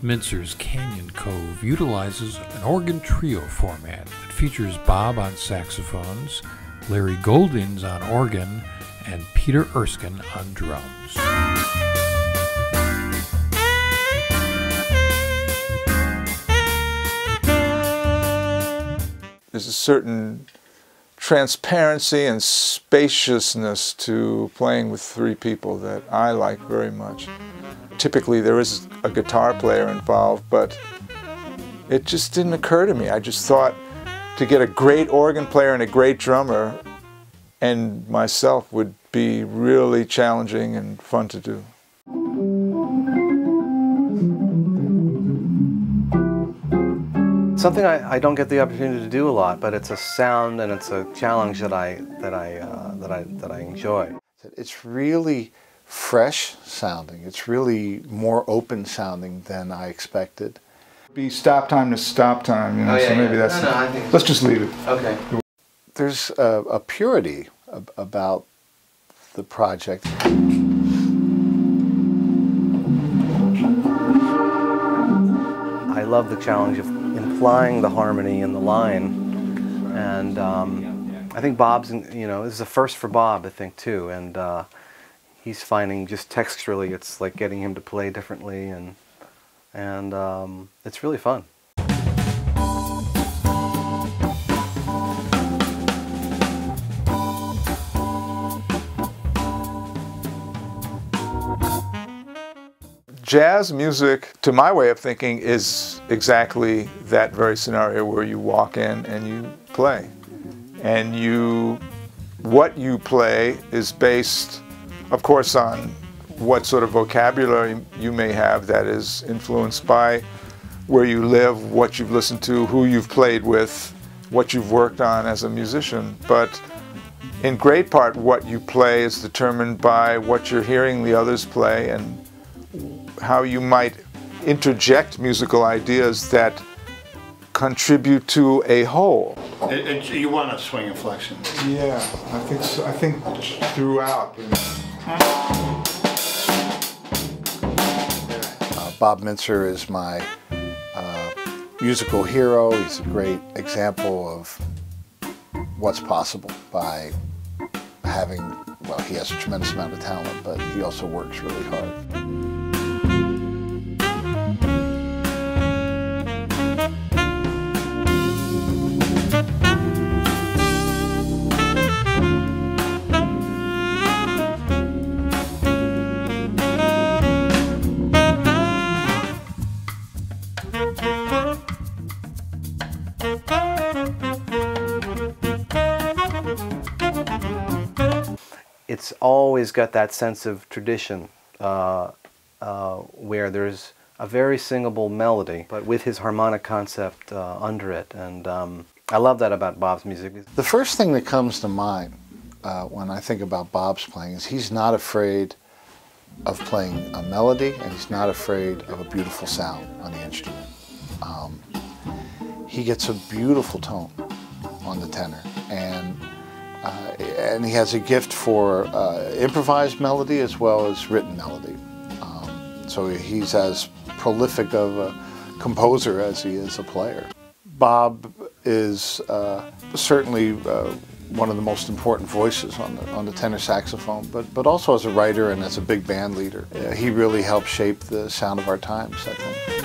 Mintzer's Canyon Cove utilizes an organ trio format that features Bob on saxophones, Larry Goldings on organ, and Peter Erskine on drums. There's a certain transparency and spaciousness to playing with three people that I like very much. Typically there is a guitar player involved, but it just didn't occur to me. I just thought to get a great organ player and a great drummer and myself would be really challenging and fun to do. Something I don't get the opportunity to do a lot, but it's a sound and it's a challenge that I enjoy. It's really fresh sounding. It's really more open sounding than I expected. Be stop time to stop time, you know. So maybe that's. No, I think let's just leave it. Okay. There's a purity about the project. I love the challenge of implying the harmony in the line, and I think Bob's, this is a first for Bob, I think, too, and he's finding just texturally it's like getting him to play differently, and it's really fun. Jazz music, to my way of thinking, is exactly that very scenario where you walk in and you play. And what you play is based, of course, on what sort of vocabulary you may have that is influenced by where you live, what you've listened to, who you've played with, what you've worked on as a musician. But in great part, what you play is determined by what you're hearing the others play and how you might interject musical ideas that contribute to a whole. You want a swing inflection? Yeah, I think so. I think throughout. Bob Mintzer is my musical hero. He's a great example of what's possible by having, well, he has a tremendous amount of talent, but he also works really hard. It's always got that sense of tradition where there's a very singable melody, but with his harmonic concept under it, and I love that about Bob's music. The first thing that comes to mind when I think about Bob's playing is he's not afraid of playing a melody, and he's not afraid of a beautiful sound on the instrument. He gets a beautiful tone on the tenor, and he has a gift for improvised melody as well as written melody. So he's as prolific of a composer as he is a player. Bob is certainly one of the most important voices on the tenor saxophone, but also as a writer and as a big band leader. He really helped shape the sound of our times, I think.